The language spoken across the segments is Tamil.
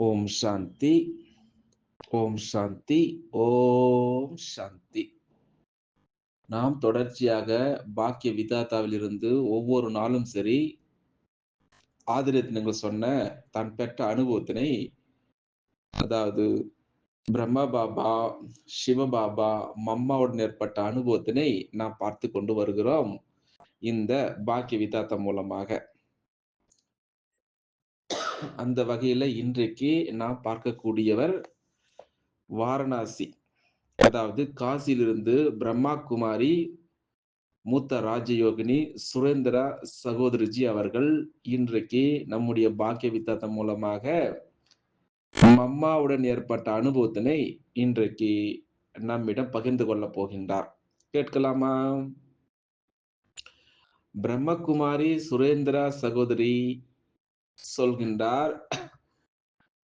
ஓம் சாந்தி, ஓம் சாந்தி, ஓம் சாந்தி. நாம் தொடர்ச்சியாக பாக்கிய விதாத்தாவிலிருந்து ஒவ்வொரு நாளும் சரி, ஆதிரத்தினங்கள் சொன்ன தான் பெற்ற அனுபவத்தினை, அதாவது பிரம்மா பாபா, சிவபாபா, மம்மாவுடன் ஏற்பட்ட அனுபவத்தினை நாம் பார்த்து கொண்டு வருகிறோம். இந்த பாக்கிய விதாத்தா மூலமாக. அந்த வகையில இன்றைக்கு நாம் பார்க்கக்கூடியவர் வாரணாசி. அதாவது காசியிலிருந்து பிரம்மா குமாரி மூத்த ராஜயோகினி சுரேந்திரா சகோதரிஜி அவர்கள் இன்றைக்கு நம்முடைய பாக்கிய வித்தாத்தம் மூலமாக அம்மாவுடன் ஏற்பட்ட அனுபவத்தினை இன்றைக்கு நம்மிடம் பகிர்ந்து கொள்ளப் போகின்றார். கேட்கலாமா? பிரம்மகுமாரி சுரேந்திரா சகோதரி சொல்கின்றார்,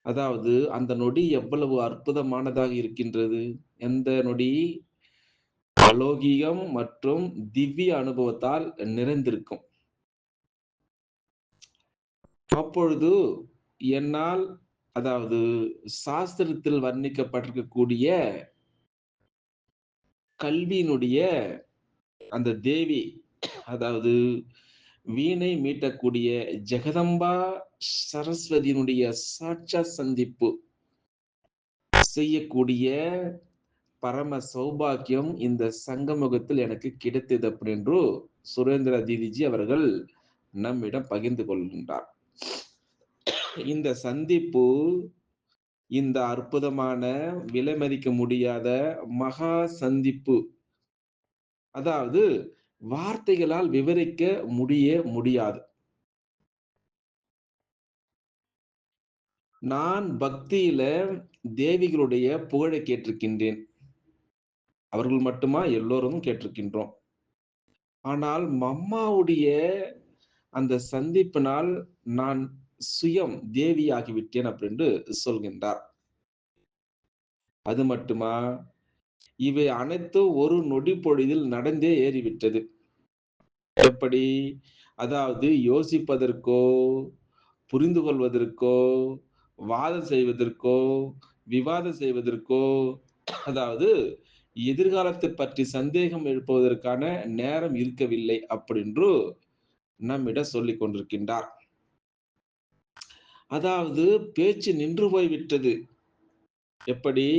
அதாவது அந்த நொடி எவ்வளவு அற்புதமானதாக இருக்கின்றது. எந்த நொடி? அலௌகீகம் மற்றும் திவ்ய அனுபவத்தால் நிறைந்திருக்கும். அப்பொழுது என்னால், அதாவது சாஸ்திரத்தில் வர்ணிக்கப்பட்டிருக்கக்கூடிய கல்வியினுடைய அந்த தேவி, அதாவது வீணை மீட்டக்கூடிய ஜெகதம்பா சரஸ்வதியினுடைய சாட்சாத் சந்திப்பு செய்யக்கூடிய பரம சௌபாக்கியம் இந்த சங்கமுகத்தில் எனக்கு கிடைத்தது அப்படின்னு சுரேந்திர தீதிஜி அவர்கள் நம்மிடம் பகிர்ந்து கொள்கின்றார். இந்த சந்திப்பு, இந்த அற்புதமான விலை மதிக்க முடியாத மகா சந்திப்பு, அதாவது வார்த்தைகளால் விவரிக்க முடியாது. நான் பக்தியில தேவிகளுடைய புகழை கேட்டிருக்கின்றேன். அவர்கள் மட்டுமா? எல்லோரும் கேட்டிருக்கின்றோம். ஆனால் மம்மாவுடைய அந்த சந்திப்பினால் நான் சுயம் தேவியாகிவிட்டேன் அப்படின்னு சொல்கின்றார். அது மட்டுமா? இவை அனைத்தும் ஒரு நொடி பொழுதில் நடந்தே ஏறிவிட்டது. எப்படி? அதாவது யோசிப்பதற்கோ, புரிந்து கொள்வதற்கோ, வாதம் செய்வதற்கோ, விவாதம் செய்வதற்கோ, அதாவது எதிர்காலத்தை பற்றி சந்தேகம் எழுப்புவதற்கான நேரம் இருக்கவில்லை அப்படின்று நம்மிடம் சொல்லிக் கொண்டிருக்கின்றார். அதாவது பேச்சு நின்று போய்விட்டது. எப்படி?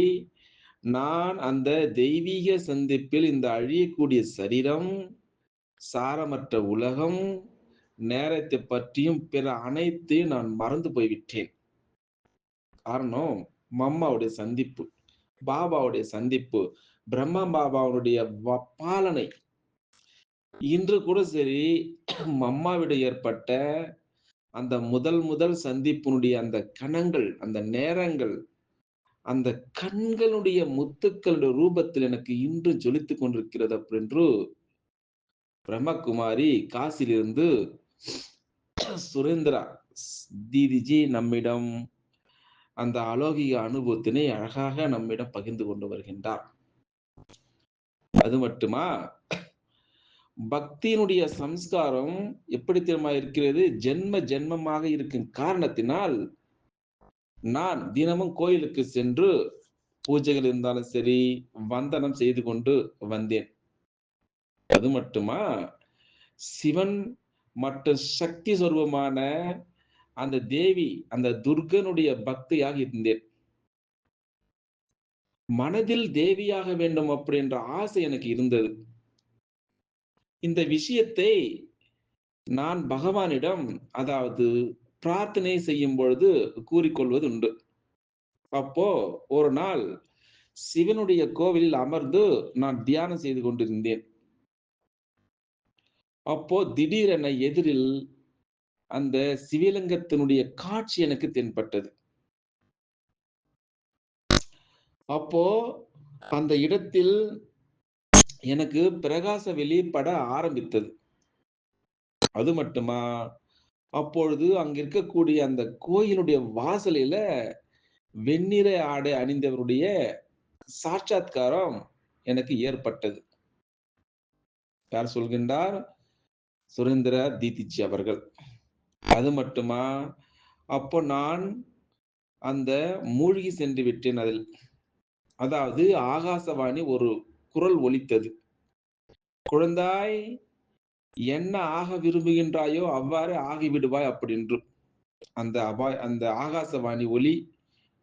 நான் அந்த தெய்வீக சந்திப்பில் இந்த அழியக்கூடிய சரீரம், சாரமற்ற உலகம், நேரத்தை பற்றியும் பிற அனைத்தையும் நான் மறந்து போய்விட்டேன். காரணம் மம்மாவுடைய சந்திப்பு, பாபாவுடைய சந்திப்பு, பிரம்மா பாபாவுடைய பாலனை. இன்று கூட சரி, மம்மாவிடம் ஏற்பட்ட அந்த முதல் சந்திப்பினுடைய அந்த கணங்கள், அந்த நேரங்கள், அந்த கண்களுடைய முத்துக்களுடைய ரூபத்தில் எனக்கு இன்று ஜொலித்துக் கொண்டிருக்கிறது அப்படின்று பிரம்மகுமாரி காசிலிருந்து சுரேந்திரா தீதிஜி நம்மிடம் அந்த அலௌகிக அனுபவத்தினை அழகாக நம்மிடம் பகிர்ந்து கொண்டு வருகின்றார். அது மட்டுமா? பக்தியினுடைய சம்ஸ்காரம் எப்படி தெரியுமா இருக்கிறது? ஜென்ம ஜென்மமாக இருக்கும் காரணத்தினால் நான் தினமும் கோயிலுக்கு சென்று பூஜைகள் இருந்தாலும் சரி, வந்தனம் செய்து கொண்டு வந்தேன். அது மட்டுமா? சிவன் மற்றும் சக்தி சொரூபமான அந்த தேவி, அந்த துர்கனுடைய பக்தியாக இருந்தேன். மனதில் தேவியாக வேண்டும் அப்படின்ற ஆசை எனக்கு இருந்தது. இந்த விஷயத்தை நான் பகவானிடம், அதாவது பிரார்த்தனை செய்யும் பொழுது கூறிக்கொள்வது உண்டு. அப்போ ஒரு நாள் சிவனுடைய கோவிலில் அமர்ந்து நான் தியானம் செய்து கொண்டிருந்தேன். அப்போ திடீரென எதிரில் அந்த சிவலிங்கத்தினுடைய காட்சி எனக்கு தென்பட்டது. அப்போ அந்த இடத்தில் எனக்கு பிரகாச வெளிப்பட ஆரம்பித்தது. அது மட்டுமா? அப்பொழுது அங்க இருக்கக்கூடிய அந்த கோயிலுடைய வாசலில வெண்ணிற ஆடை அணிந்தவருடைய சாட்சாத்காரம் எனக்கு ஏற்பட்டது. யார் சொல்கின்றார்? சுரேந்திர தீதிஜி அவர்கள். அது மட்டுமா? அப்போ நான் அந்த மூழ்கி சென்று விட்டேன் அதில். அதாவது ஆகாசவாணி ஒரு குரல் ஒலித்தது. "குழந்தாய், என்ன ஆக விரும்புகின்றாயோ அவ்வாறே ஆகிவிடுவாய்" அப்படின்று. அந்த ஆகாசவாணி ஒலி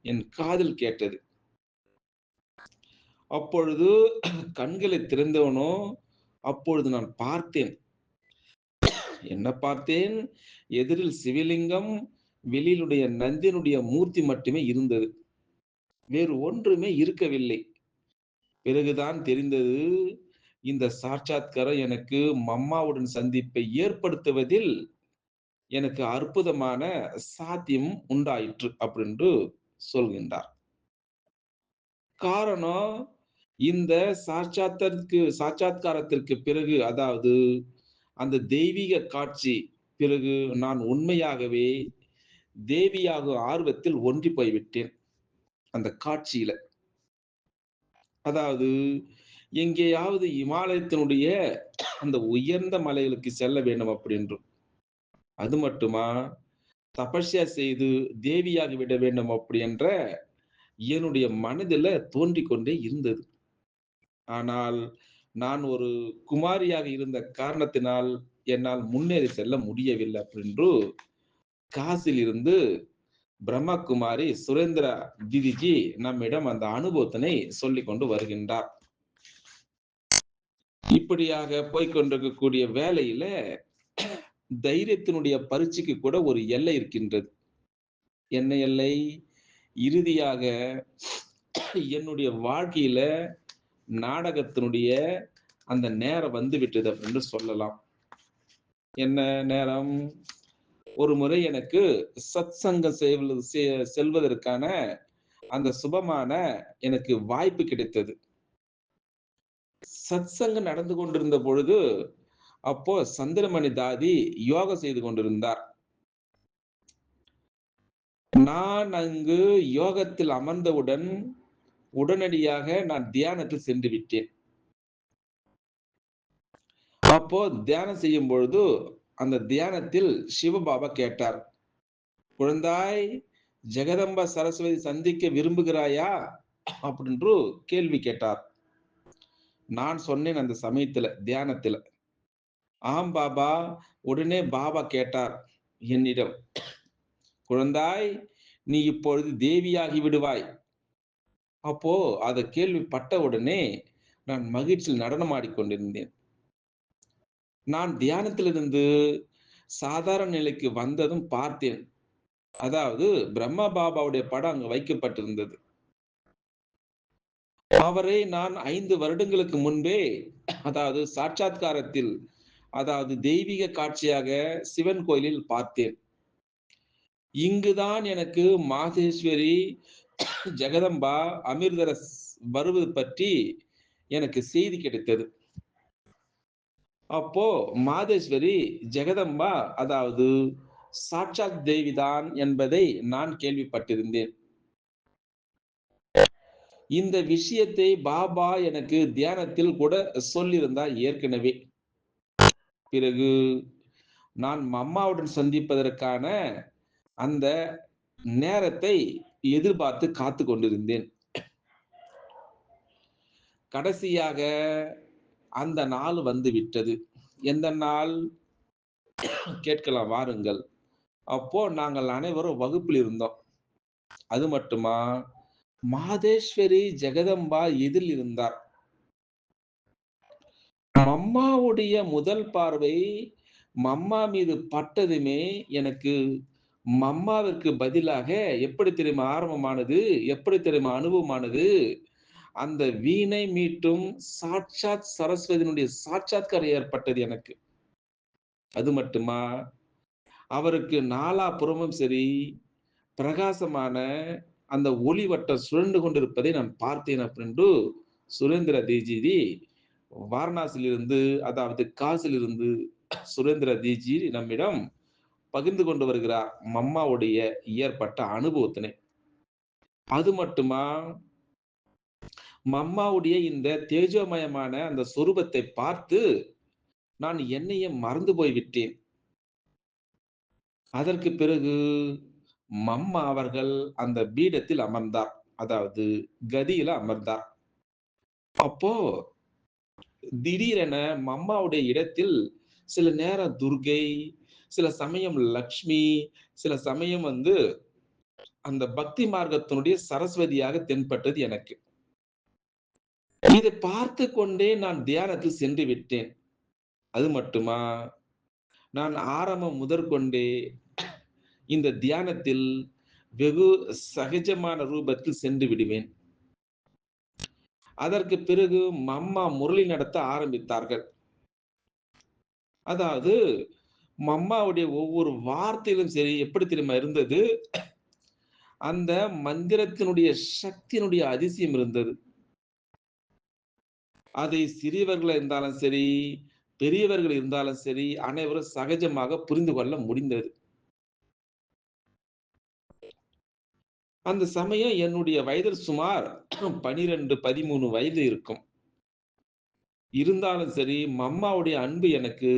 என் காதில் கேட்டது. அப்பொழுது கண்களை திறந்தவனோ, அப்பொழுது நான் பார்த்தேன். என்ன பார்த்தேன்? எதிரில் சிவலிங்கம், வெளியிலுடைய நந்தியினுடைய மூர்த்தி மட்டுமே இருந்தது. வேறு ஒன்றுமே இருக்கவில்லை. பிறகுதான் தெரிந்தது, இந்த சாட்சாத்காரம் எனக்கு மம்மாவுடன் சந்திப்பை ஏற்படுத்துவதில் எனக்கு அற்புதமான சாத்தியம் உண்டாயிற்று அப்படின்று சொல்கின்றார். காரணம், இந்த சாட்சாத்காரத்திற்கு பிறகு, அதாவது அந்த தெய்வீக காட்சி பிறகு நான் உண்மையாகவே தேவியாகும் ஆர்வத்தில் ஒன்றி போய்விட்டேன். அந்த காட்சியில. அதாவது எங்கேயாவது இமாலயத்தினுடைய அந்த உயர்ந்த மலைகளுக்கு செல்ல வேண்டும் அப்படின்றும். அது மட்டுமா, தபஸ்யா செய்து தேவியாகி விட வேண்டும் அப்படி என்ற என்னுடைய மனதில தோன்றிக் கொண்டே இருந்தது. ஆனால் நான் ஒரு குமாரியாக இருந்த காரணத்தினால் என்னால் முன்னேறி செல்ல முடியவில்லை அப்படின்று காசிலிருந்து பிரம்மகுமாரி சுரேந்திரா தீதிஜி நம்மிடம் அந்த அனுபவத்தினை சொல்லிக் கொண்டு வருகின்றார். இப்படியாக போய்க் கொண்டிருக்கக்கூடிய வேளையில தைரியத்தினுடைய பரீட்சைக்கு கூட ஒரு எல்லை இருக்கின்றது. என்ன எல்லை? இறுதியாக என்னுடைய வாழ்க்கையில நாடகத்தினுடைய அந்த நேரம் வந்துவிட்டது அப்படின்னு சொல்லலாம். என்ன நேரம்? ஒரு முறை எனக்கு சத்சங்கம் செல்வதற்கான அந்த சுபமான எனக்கு வாய்ப்பு கிடைத்தது. சத்சங்கம் நடந்து கொண்டிருந்த பொழுது, அப்போ சந்திரமணி தாதி யோகா செய்து கொண்டிருந்தார். நான் அங்கு யோகத்தில் அமர்ந்தவுடன், உடனடியாக நான் தியானத்தில் சென்று விட்டேன். அப்போ தியானம் செய்யும் பொழுது, அந்த தியானத்தில் சிவபாபா கேட்டார், "குழந்தாய், ஜெகதம்பா சரஸ்வதி சந்திக்க விரும்புகிறாயா?" அப்படின்று கேள்வி கேட்டார். நான் சொன்னேன் அந்த சமயத்துல, தியானத்துல, "ஆம் பாபா." உடனே பாபா கேட்டார் என்னிடம், "குழந்தாய், நீ இப்பொழுது தேவியாகி விடுவாய்." அப்போ அத கேள்விப்பட்ட உடனே நான் மகிழ்ச்சியில் நடனமாடிக் கொண்டிருந்தேன். நான் தியானத்திலிருந்து சாதாரண நிலைக்கு வந்ததும் பார்த்தேன். அதாவது பிரம்மா பாபாவுடைய படம் அங்கு வைக்கப்பட்டிருந்தது. அவரை நான் 5 வருடங்களுக்கு முன்பே, அதாவது சாட்சாத்காரத்தில், அதாவது தெய்வீக காட்சியாக சிவன் கோயிலில் பார்த்தேன். இங்குதான் எனக்கு மாதேஸ்வரி, ஜெகதம்பா, அமிர்தரஸ் வருவது பற்றி எனக்கு செய்தி கிடைத்தது. அப்போ மாதேஸ்வரி, ஜெகதம்பா, அதாவது சாட்சாத் தேவிதான் என்பதை நான் கேள்விப்பட்டிருந்தேன். இந்த விஷயத்தை பாபா எனக்கு தியானத்தில் கூட சொல்லியிருந்தார் ஏற்கனவே. பிறகு நான் மம்மாவுடன் சந்திப்பதற்கான அந்த நேரத்தை எதிர்பார்த்து காத்துக் கொண்டிருந்தேன். கடைசியாக அந்த நாள் வந்து விட்டது. எந்த நாள்? கேட்கலாம் வாருங்கள். அப்போ நாங்கள் அனைவரும் வகுப்பில் இருந்தோம். அது மட்டுமா, மாதேஸ்வரி ஜெகதம்பா எதிரில் இருந்தார். மம்மாவுடைய முதல் பார்வை மம்மா மீது பட்டதுமே, எனக்கு மம்மாவிற்கு பதிலாக எப்படி தெரியுமா ஆரம்பமானது? எப்படி தெரியுமா அனுபவமானது? அந்த வீணை மீட்டும் சாட்சாத் சரஸ்வதியினுடைய சாட்சாத்காரம் ஏற்பட்டது எனக்கு. அது மட்டுமா, அவருக்கு நாலாபுறமும் சரி, பிரகாசமான அந்த ஒளிவட்டம் சுழன்று கொண்டிருப்பதை நான் பார்த்தேன் அப்படின்று சுரேந்திர தீஜிதி வாரணாசியிலிருந்து, அதாவது காசிலிருந்து சுரேந்திர தீஜி நம்மிடம் பகிர்ந்து கொண்டு வருகிறார் மம்மாவுடைய ஏற்பட்ட அனுபவத்தினை. அது மட்டுமா, மம்மாவுடைய இந்த தேஜோமயமான அந்த சொரூபத்தை பார்த்து நான் என்னையே மறந்து போய் விட்டேன். அதற்கு பிறகு மம்மா அவர்கள் அந்த பீடத்தில் அமர்ந்தார். அதாவது கதியில அமர்ந்தார். அப்போ திடீரென மம்மாவுடைய இடத்தில் சில நேரம் துர்கை, சில சமயம் லக்ஷ்மி, சில சமயம் அந்த பக்தி மார்க்கத்தினுடைய சரஸ்வதியாக தென்பட்டது எனக்கு. இதை பார்த்துக் கொண்டே நான் தியானத்தில் சென்று விட்டேன். அது மட்டுமா, நான் ஆரம்பம் முதற்கொண்டே இந்த தியானத்தில் வெகு சகஜமான ரூபத்தில் சென்று விடுவேன். அதற்கு பிறகு மம்மா முரளி நடத்த ஆரம்பித்தார்கள். அதாவது மம்மாவுடைய ஒவ்வொரு வார்த்தையிலும் சரி, எப்படி தெரியுமா இருந்தது? அந்த மந்திரத்தினுடைய சக்தியினுடைய அதிசயம் இருந்தது. அதை சிறியவர்கள் இருந்தாலும் சரி, பெரியவர்கள் இருந்தாலும் சரி, அனைவரும் சகஜமாக புரிந்து கொள்ள முடிந்தது. அந்த சமயம் என்னுடைய வயது சுமார் 12, 13 வயது இருக்கும். இருந்தாலும் சரி, மம்மாவுடைய அன்பு எனக்கு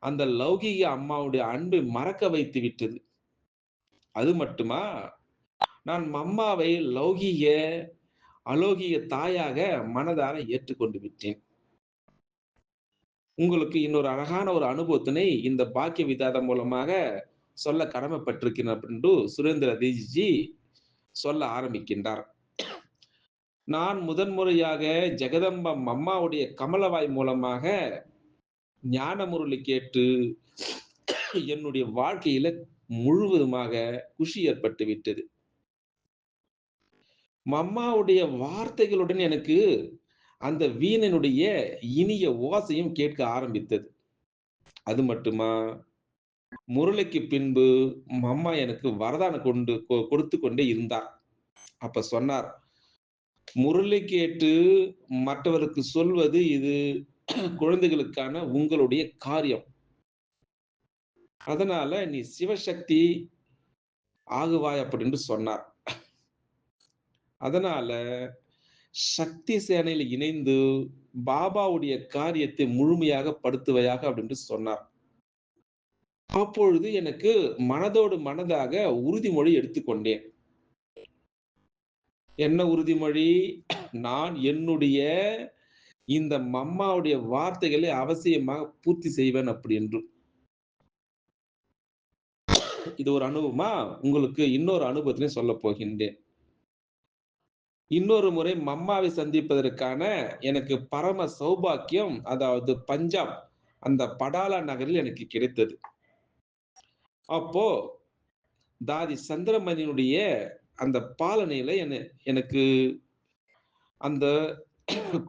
அந்த லௌகீக அம்மாவுடைய அன்பை மறக்க வைத்து விட்டது. அது மட்டுமா, நான் மம்மாவை லௌகீக, அலௌகீக தாயாக மனதார ஏற்றுக்கொண்டு விட்டேன். உங்களுக்கு இன்னொரு அழகான ஒரு அனுபவத்தினை இந்த பாக்கிய விதாதம் மூலமாக சொல்ல கடமைப்பட்டிருக்கிறேன் அப்படின்னு சுரேந்திர தீஜிஜி சொல்ல ஆரம்பிக்கின்றார். நான் முதன் முறையாக ஜெகதம்ப மம்மாவுடைய கமலவாய் மூலமாக ஞான முரளி கேட்டு என்னுடைய வாழ்க்கையில முழுவதுமாக குஷி ஏற்பட்டு விட்டது. மம்மாவுடைய வார்த்தைகளுடன் எனக்கு அந்த வீணையினுடைய இனிய ஓசையும் கேட்க ஆரம்பித்தது. அது மட்டுமா, முரளிக்கு பின்பு மம்மா எனக்கு வரதானம் கொடுத்துக் கொண்டே இருந்தார். அப்ப சொன்னார், "முரளி கேட்டு மற்றவருக்கு சொல்வது இது குழந்தைகளுக்கான உங்களுடைய காரியம். அதனால நீ சிவசக்தி ஆகுவாய்" அப்படின்னு சொன்னார். அதனால சக்தி சேனையில இணைந்து பாபாவுடைய காரியத்தை முழுமையாக படுத்துவையாக அப்படின்னு சொன்னார். அப்பொழுது எனக்கு மனதோடு மனதாக உறுதிமொழி எடுத்துக்கொண்டேன். என்ன உறுதிமொழி? நான் என்னுடைய இந்த மம்மாவுடைய வார்த்தைகளை அவசியமாக பூர்த்தி செய்வேன் அப்படி என்று. இது ஒரு அனுபவமா, உங்களுக்கு இன்னொரு அனுபவத்தினையும் சொல்லப் போகின்றேன். இன்னொரு முறை மம்மாவை சந்திப்பதற்கான எனக்கு பரம சௌபாக்கியம், அதாவது பஞ்சாப் அந்த படாலா நகரில் எனக்கு கிடைத்தது. அப்போ தாதி சந்திரமணியினுடைய அந்த பாலனையில எனக்கு அந்த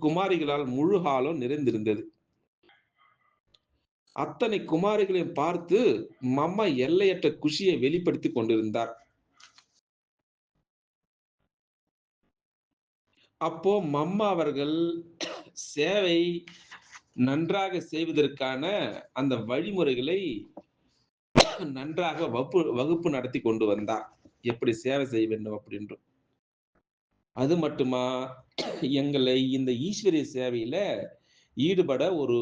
குமாரிகளால் முழு ஹாலும் நிறைந்திருந்தது. அத்தனை குமாரிகளையும் பார்த்து மம்மா எல்லையற்ற குஷியை வெளிப்படுத்திக் கொண்டிருந்தார். அப்போ மம்மா அவர்கள் சேவை நன்றாக செய்வதற்கான அந்த வழிமுறைகளை நன்றாக வகுப்பு நடத்தி கொண்டு வந்தார். எப்படி சேவை செய்ய வேண்டும் அப்படின்று. அது மட்டுமா, எங்களை இந்த ஈஸ்வரிய சேவையில ஈடுபட ஒரு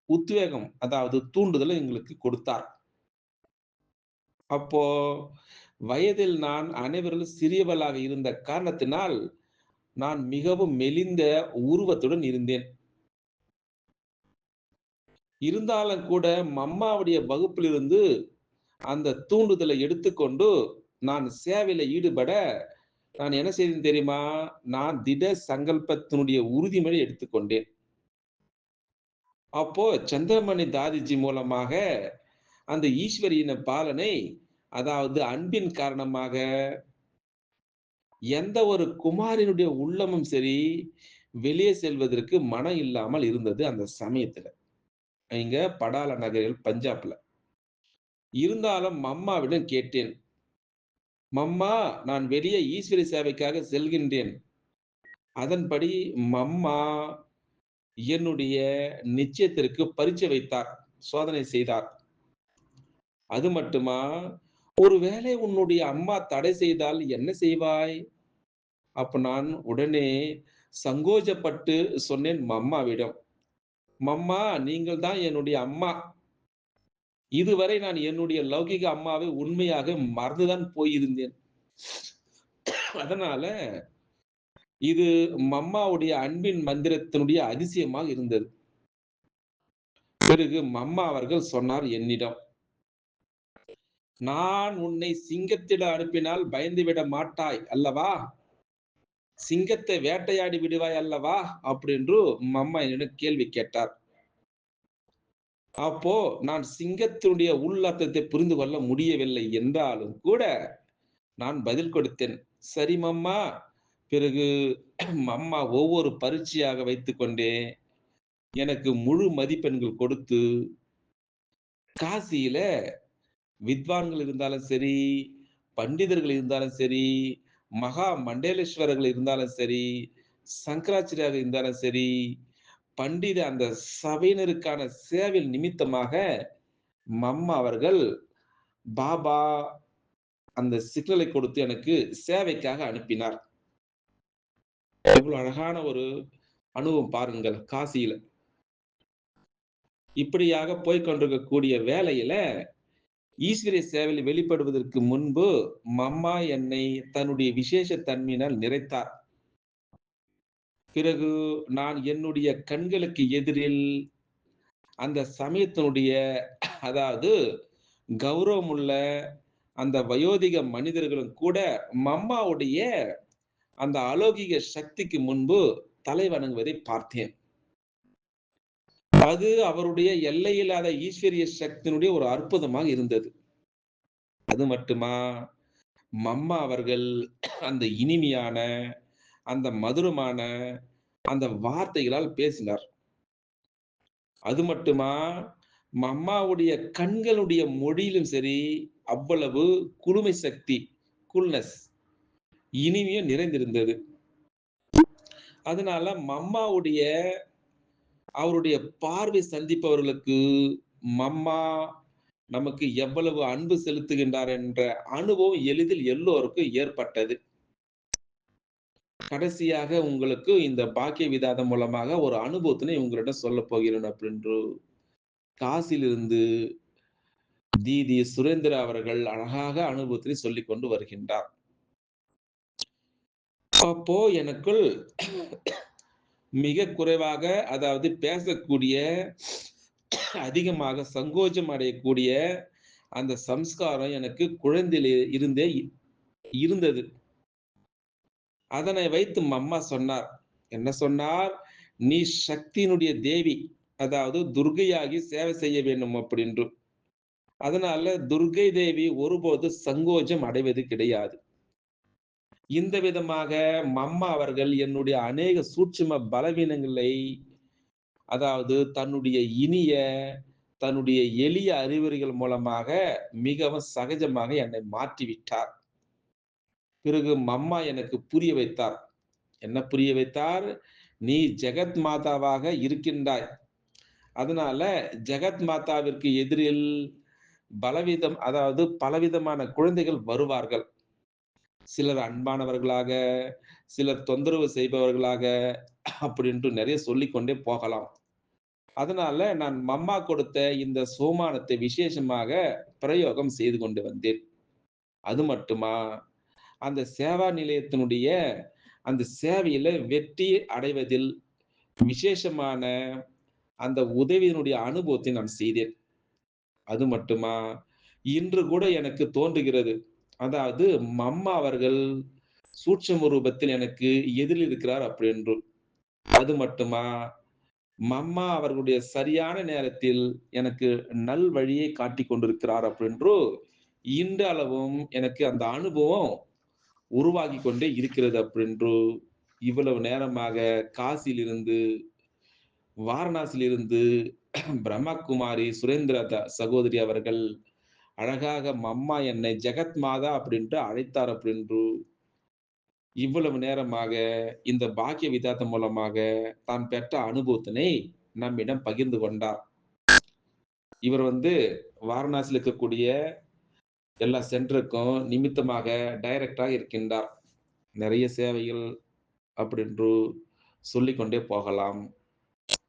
உத்வேகம், அதாவது தூண்டுதலை எங்களுக்கு கொடுத்தார். அப்போ வயதில் நான் அனைவரிலும் சிறியவளாக இருந்த காரணத்தினால், நான் மிகவும் மெலிந்த உருவத்துடன் இருந்தேன். இருந்தாலும் கூட மம்மாவுடைய வகுப்பிலிருந்து அந்த தூண்டுதலை எடுத்துக்கொண்டு, நான் சேவையில ஈடுபட நான் என்ன செய்தேன் தெரியுமா? நான் திட சங்கல்பத்தினுடைய உறுதிமொழி எடுத்துக்கொண்டேன். அப்போ சந்திரமணி தாதிஜி மூலமாக அந்த ஈஸ்வரியின் பாலனை, அதாவது அன்பின் காரணமாக எந்த ஒரு குமாரினுடைய உள்ளமும் சரி, வெளியே செல்வதற்கு மனம் இல்லாமல் இருந்தது அந்த சமயத்துல. இங்க படாலா நகரில் பஞ்சாப்ல. இருந்தாலும் மம்மாவிடம் கேட்டேன். மம்மா, நான் வெளியே ஈஸ்வரி சேவைக்காக செல்கின்றேன். அதன்படி மம்மா என்னுடைய நிச்சயத்திற்கு பரீட்சை வைத்தார். சோதனை செய்தார். அது மட்டுமா, ஒருவேளை உன்னுடைய அம்மா தடை செய்தால் என்ன செய்வாய்? அப்ப நான் உடனே சங்கோஜப்பட்டு சொன்னேன் மம்மாவிடம். மம்மா, நீங்கள் தான் என்னுடைய அம்மா. இதுவரை நான் என்னுடைய லௌகிக அம்மாவை உண்மையாக மறந்துதான் போயிருந்தேன். அதனால இது மம்மாவுடைய அன்பின் மந்திரத்தினுடைய அதிசயமாக இருந்தது. பிறகு மம்மா அவர்கள் சொன்னார் என்னிடம், "நான் உன்னை சிங்கத்திடம் அனுப்பினால் பயந்துவிட மாட்டாய் அல்லவா? சிங்கத்தை வேட்டையாடி விடுவாய் அல்லவா?" அப்படின்று மம்மா என்னிடம் கேள்வி கேட்டார். அப்போ நான் சிங்கத்தினுடைய உள்ளர்த்தத்தை புரிந்து கொள்ள முடியவில்லை என்றாலும் கூட, நான் பதில் கொடுத்தேன். "சரி மம்மா." பிறகு மம்மா ஒவ்வொரு பரீட்சையாக வைத்துக்கொண்டே, எனக்கு முழு மதிப்பெண்கள் கொடுத்து, காசியில வித்வான்கள் இருந்தாலும் சரி, பண்டிதர்கள் இருந்தாலும் சரி, மகா மண்டலேஸ்வரர்கள் இருந்தாலும் சரி, சங்கராச்சாரியார் இருந்தாலும் சரி, பண்டித அந்த சபையினருக்கான சேவையில் நிமித்தமாக மம்மா அவர்கள் பாபா அந்த சிக்னலை கொடுத்து எனக்கு சேவைக்காக அனுப்பினார். எவ்வளவு அழகான ஒரு அனுபவம் பாருங்கள் காசியில. இப்படியாக போய்க் கொண்டிருக்கக்கூடிய வேளையில, ஈஸ்வரிய சேவையில் வெளிப்படுவதற்கு முன்பு மம்மா என்னை தன்னுடைய விசேஷ தன்மையினால் நிறைத்தார். பிறகு நான் என்னுடைய கண்களுக்கு எதிரில் அந்த சமயத்தினுடைய அதாவது கௌரவமுள்ள அந்த வயோதிக மனிதர்களும் கூட மம்மாவுடைய அந்த அலௌகிக சக்திக்கு முன்பு தலை வணங்குவதை பார்த்தேன். அது அவருடைய எல்லையில்லாத ஈஸ்வரிய சக்தியினுடைய ஒரு அற்புதமாக இருந்தது. அது மட்டுமா, மம்மா அவர்கள் அந்த இனிமையான, அந்த மதுரமான அந்த வார்த்தைகளால் பேசினார். அது மட்டுமா, மம்மாவுடைய கண்களுடைய மொழியிலும் சரி, அவ்வளவு குளுமை சக்தி, கூல்னஸ் இனிமையும் நிறைந்திருந்தது. அதனால மம்மாவுடைய அவருடைய பார்வை சந்திப்பவர்களுக்கு மம்மா நமக்கு எவ்வளவு அன்பு செலுத்துகின்றார் என்ற அனுபவம் எளிதில் எல்லோருக்கும் ஏற்பட்டது. கடைசியாக உங்களுக்கு இந்த பாக்கிய விதாதம் மூலமாக ஒரு அனுபவத்தினை உங்களிடம் சொல்லப் போகிறேன் அப்படின்று காசியிலிருந்து தீதி சுரேந்திரா அவர்கள் அழகாக அனுபவத்தினை சொல்லிக் கொண்டு வருகின்றார். அப்போ எனக்குள் மிக குறைவாக அதாவது பேசக்கூடிய அதிகமாக சங்கோஜம் அடையக்கூடிய அந்த சம்ஸ்காரம் எனக்கு குழந்தையிலே இருந்தே இருந்தது. அதனை வைத்து அம்மா சொன்னார். என்ன சொன்னார்? "நீ சக்தியினுடைய தேவி. அதாவது துர்க்கையாகி சேவை செய்ய வேண்டும்" அப்படின்று. அதனால துர்க்கை தேவி ஒருபோது சங்கோஜம் அடைவது கிடையாது. இந்த விதமாக மம்மா அவர்கள் என்னுடைய அநேக சூட்சும பலவீனங்களை அதாவது தன்னுடைய இனிய, தன்னுடைய எளிய அறிவுரைகள் மூலமாக மிகவும் சகஜமாக என்னை மாற்றிவிட்டார். பிறகு மம்மா எனக்கு புரிய வைத்தார். என்ன புரிய வைத்தார்? "நீ ஜெகத் மாதாவாக இருக்கின்றாய். அதனால ஜெகத் மாதாவிற்கு எதிரில் அதாவது பலவிதமான குழந்தைகள் வருவார்கள். சிலர் அன்பானவர்களாக, சிலர் தொந்தரவு செய்பவர்களாக அப்படின்ட்டு நெறைய சொல்லிக்கொண்டே போகலாம். அதனால நான் மம்மா கொடுத்த இந்த சோமானத்தை விசேஷமாக பிரயோகம் செய்து கொண்டு வந்தேன். அது மட்டுமா, அந்த சேவா நிலையத்தினுடைய அந்த சேவையில வெற்றி அடைவதில் விசேஷமான அந்த உதவியினுடைய அனுபவத்தை நான் செய்தேன். அது மட்டுமா, இன்று கூட எனக்கு தோன்றுகிறது. அதாவது மம்மா அவர்கள் சூட்சும ரூபத்தில் எனக்கு எதிரில் இருக்கிறார் அப்படி என்று. அது மட்டுமா, மம்மா அவர்களுடைய சரியான நேரத்தில் எனக்கு நல்வழியை காட்டிக் கொண்டிருக்கிறார் அப்படின்று இன்றளவும் எனக்கு அந்த அனுபவம் உருவாகிக் கொண்டே இருக்கிறது அப்படின்று இவ்வளவு நேரமாக காசியிலிருந்து, வாரணாசியிலிருந்து பிரம்மகுமாரி சுரேந்திர சகோதரி அவர்கள் அழகாக மம்மா என்னை ஜெகத் மாதா அப்படின்ட்டு அழைத்தார் அப்படின்று இவ்வளவு நேரமாக இந்த பாக்கிய விதாத்தம் மூலமாக தான் பெற்ற அனுபவத்தினை நம்மிடம் பகிர்ந்து கொண்டார். இவர் வாரணாசியில் இருக்கக்கூடிய எல்லா சென்டருக்கும் நிமித்தமாக டைரக்டராக இருக்கின்றார். நிறைய சேவைகள் அப்படின்று சொல்லிக்கொண்டே போகலாம்.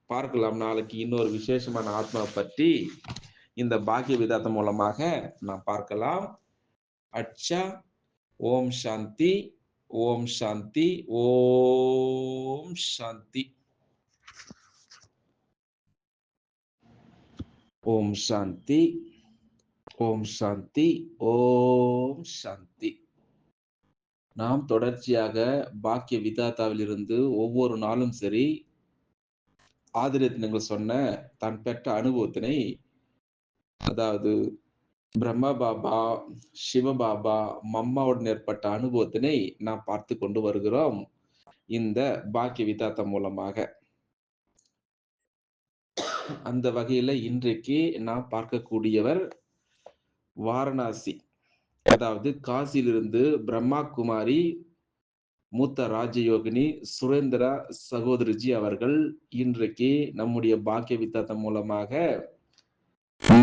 பார்க்கலாம் நாளைக்கு இன்னொரு விசேஷமான ஆத்மாவை பற்றி இந்த பாக்கிய விதாத்தம் மூலமாக நாம் பார்க்கலாம். அச்சா, ஓம் சாந்தி, ஓம் சாந்தி, ஓம் சாந்தி. ஓம் சாந்தி, ஓம் சாந்தி, ஓம் சாந்தி. நாம் தொடர்ச்சியாக பாக்கிய விதாத்தாவிலிருந்து ஒவ்வொரு நாளும் சரி, ஆதிரத்னங்கள் சொன்ன தான் பெற்ற அனுபவத்தினை, அதாவது பிரம்மா பாபா, சிவபாபா, மம்மாவுடன் ஏற்பட்ட அனுபவத்தினை நாம் பார்த்து கொண்டு வருகிறோம் இந்த பாக்கிய விதாத்தம் மூலமாக. அந்த வகையில இன்றைக்கு நாம் பார்க்கக்கூடியவர் வாரணாசி, அதாவது காசியிலிருந்து பிரம்மா குமாரி மூத்த ராஜயோகினி சுரேந்திரா சகோதரிஜி அவர்கள் இன்றைக்கு நம்முடைய பாக்கிய வித்தாத்தம் மூலமாக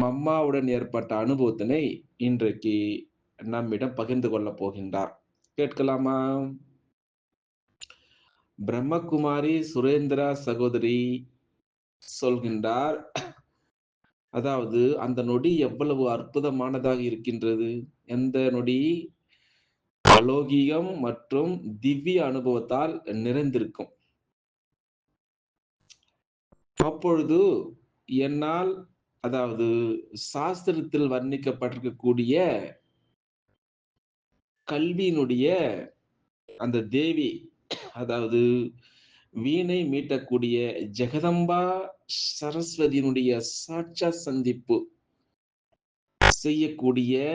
மம்மாவுடன் ஏற்பட்ட அனுபவத்தினை இன்றைக்கு நம்மிடம் பகிர்ந்து கொள்ளப் போகின்றார். கேட்கலாமா? பிரம்மகுமாரி சுரேந்திரா சகோதரி சொல்கின்றார், அதாவது அந்த நொடி எவ்வளவு அற்புதமானதாக இருக்கின்றது. எந்த நொடி? அலௌகிகம் மற்றும் திவ்ய அனுபவத்தால் நிறைந்திருக்கும். அப்பொழுது என்னால், அதாவது சாஸ்திரத்தில் வர்ணிக்கப்பட்டிருக்கக்கூடிய கல்வியினுடைய அந்த தேவி, அதாவது வீணை மீட்டக்கூடிய ஜெகதம்பா சரஸ்வதியினுடைய சாட்சா சந்திப்பு செய்யக்கூடிய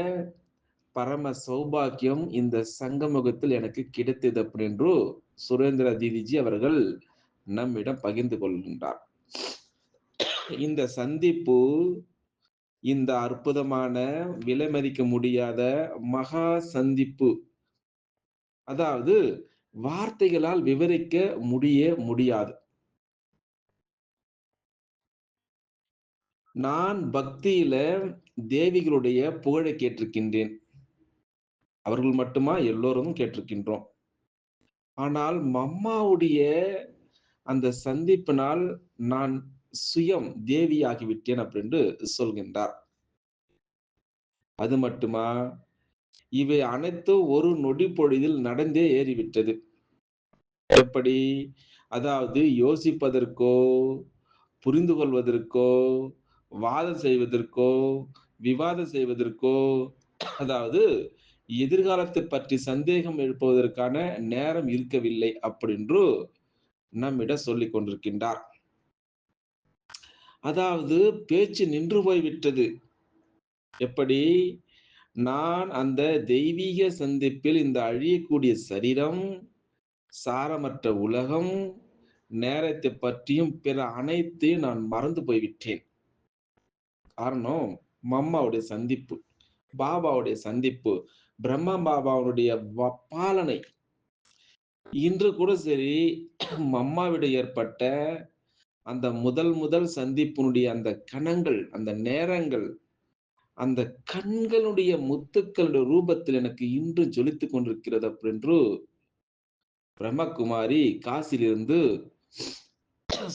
பரம சௌபாக்கியம் இந்த சங்கமுகத்தில் எனக்கு கிடைத்தது அப்படின்னு சுரேந்திர தீதிஜி அவர்கள் நம்மிடம் பகிர்ந்து கொள்கின்றார். இந்த சந்திப்பு, இந்த அற்புதமான விலை மதிக்க முடியாத மகா சந்திப்பு, அதாவது வார்த்தைகளால் விவரிக்க முடியாது. நான் பக்தியில தேவிகளுடைய புகழை கேட்டிருக்கின்றேன். அவர்கள் மட்டுமா? எல்லோரும் கேட்டிருக்கின்றோம். ஆனால் மம்மாவுடைய அந்த சந்திப்பினால் நான் சுயம் தேவியாகிவிட்டேன் அப்படின்னு சொல்கின்றார். அது மட்டுமா? இவை அனைத்தும் ஒரு நொடி பொழுதில் நடந்தே ஏறிவிட்டது. எப்படி? அதாவது யோசிப்பதற்கோ, புரிந்து கொள்வதற்கோ, வாதம் செய்வதற்கோ, விவாதம் செய்வதற்கோ, அதாவது எதிர்காலத்தை பற்றி சந்தேகம் எழுப்புவதற்கான நேரம் இருக்கவில்லை அப்படின்று நம்மிடம் சொல்லிக் கொண்டிருக்கின்றார். அதாவது பேச்சு நின்று போய்விட்டது. எப்படி? நான் அந்த தெய்வீக சந்திப்பில் இந்த அழியக்கூடிய சரீரம், சாரமற்ற உலகம், நேரத்தை பற்றியும் பிற அனைத்தையும் நான் மறந்து போய்விட்டேன். காரணம் மம்மாவுடைய சந்திப்பு, பாபாவுடைய சந்திப்பு, பிரம்மா பாபாவுடைய பாலனை. இன்று கூட சரி, மம்மாவிட ஏற்பட்ட அந்த முதல் சந்திப்பினுடைய அந்த கணங்கள், அந்த நேரங்கள், அந்த கண்களுடைய முத்துக்களுடைய ரூபத்தில் எனக்கு இன்று ஜொலித்துக் கொண்டிருக்கிறது அப்படின்னு பிரம்மகுமாரி காசிலிருந்து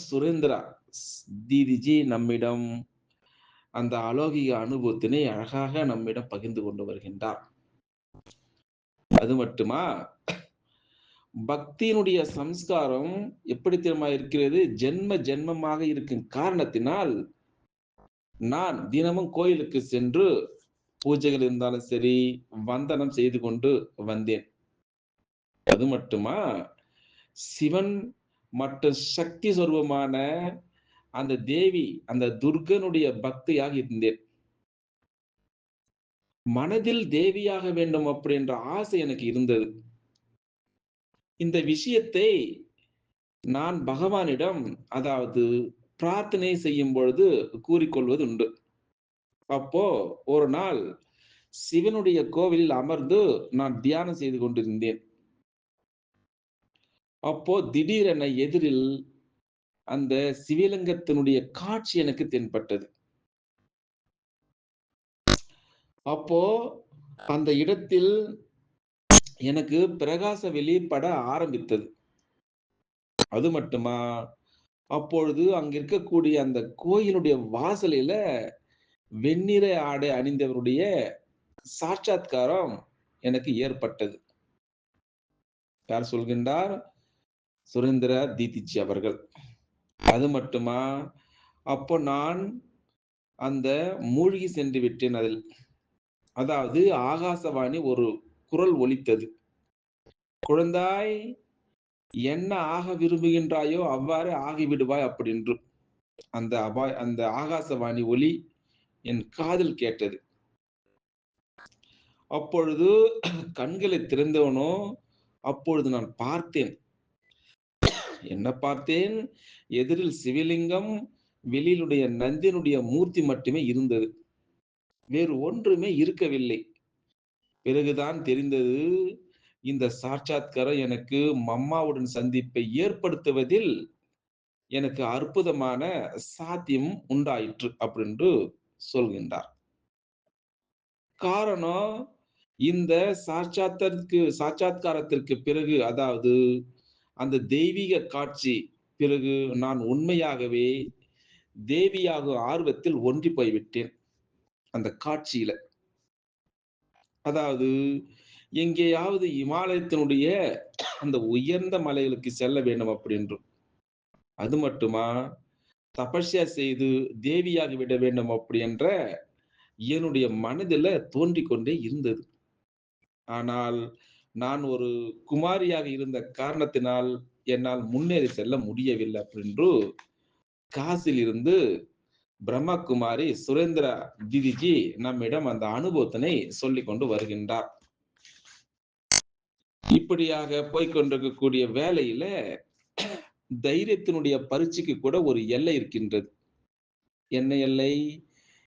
சுரேந்திரா தீதிஜி நம்மிடம் அந்த அலௌகிக அனுபவத்தினை அழகாக நம்மிடம் பகிர்ந்து கொண்டு வருகின்றார். அது மட்டுமா? பக்தியினுடைய சம்ஸ்காரம் எப்படி தெரியுமா இருக்கிறது? ஜென்ம ஜென்மமாக இருக்கும் காரணத்தினால் நான் தினமும் கோயிலுக்கு சென்று பூஜைகள் இருந்தாலும் சரி, வந்தனம் செய்து கொண்டு வந்தேன். அது மட்டுமா? சிவன் மற்றும் சக்தி சொரூபமான அந்த தேவி, அந்த துர்கனுடைய பக்தியாக இருந்தேன். மனதில் தேவியாக வேண்டும் அப்படின்ற ஆசை எனக்கு இருந்தது. இந்த விஷயத்தை நான் பகவானிடம், அதாவது பிரார்த்தனை செய்யும் பொழுது கூறிக்கொள்வது உண்டு. அப்போ ஒரு நாள் சிவனுடைய கோவிலில் அமர்ந்து நான் தியானம் செய்து கொண்டிருந்தேன். அப்போ திடீரென எதிரில் அந்த சிவலிங்கத்தினுடைய காட்சி எனக்கு தென்பட்டது. அப்போ அந்த இடத்தில் எனக்கு பிரகாச வெளிப்பட ஆரம்பித்தது. அது மட்டுமா? அப்பொழுது அங்க இருக்கக்கூடிய அந்த கோயிலுடைய வாசலில வெண்ணிற ஆடை அணிந்தவருடைய சாட்சாத்காரம் எனக்கு ஏற்பட்டது. யார் சொல்கின்றார்? சுரேந்திர தீதிச்சி அவர்கள். அது மட்டுமா? அப்போ நான் அந்த மூழ்கி சென்று விட்டேன் அதில். அதாவது ஆகாசவாணி ஒரு குரல் ஒலித்தது. "குழந்தாய், என்ன ஆக விரும்புகின்றாயோ அவ்வாறே ஆகிவிடுவாய்" அப்படின்று. அந்த ஆகாசவாணி ஒலி என் காதில் கேட்டது. அப்பொழுது கண்களை திறந்தவனோ, அப்பொழுது நான் பார்த்தேன். என்ன பார்த்தேன்? எதிரில் சிவலிங்கம், வெளியிலுடைய நந்தியினுடைய மூர்த்தி மட்டுமே இருந்தது. வேறு ஒன்றுமே இருக்கவில்லை. பிறகுதான் தெரிந்தது, இந்த சாட்சாத்காரம் எனக்கு மம்மாவுடன் சந்திப்பை ஏற்படுத்துவதில் எனக்கு அற்புதமான சாத்தியம் உண்டாயிற்று அப்படின்று சொல்கின்றார். காரணம், இந்த சாட்சாத்காரத்திற்கு பிறகு, அதாவது அந்த தெய்வீக காட்சி பிறகு நான் உண்மையாகவே தேவியாகும் ஆர்வத்தில் ஒன்றி போய்விட்டேன். அந்த காட்சியில. அதாவது எங்கேயாவது இமாலயத்தினுடைய அந்த உயர்ந்த மலைகளுக்கு செல்ல வேண்டும் அப்படின்றும். அது மட்டுமா, தபஸ்யா செய்து தேவியாகி விட வேண்டும் அப்படி என்ற என்னுடைய மனதில தோன்றிக் கொண்டே இருந்தது. ஆனால் நான் ஒரு குமாரியாக இருந்த காரணத்தினால் என்னால் முன்னேறி செல்ல முடியவில்லை அப்படின்று காசில் இருந்து பிரம்மகுமாரி சுரேந்திரா தீதிஜி நம்மிடம் அந்த அனுபவத்தினை சொல்லிக் கொண்டு வருகின்றார். இப்படியாக போய்க் கொண்டிருக்கக்கூடிய வேளையில தைரியத்தினுடைய பரீட்சைக்கு கூட ஒரு எல்லை இருக்கின்றது. என்ன எல்லை?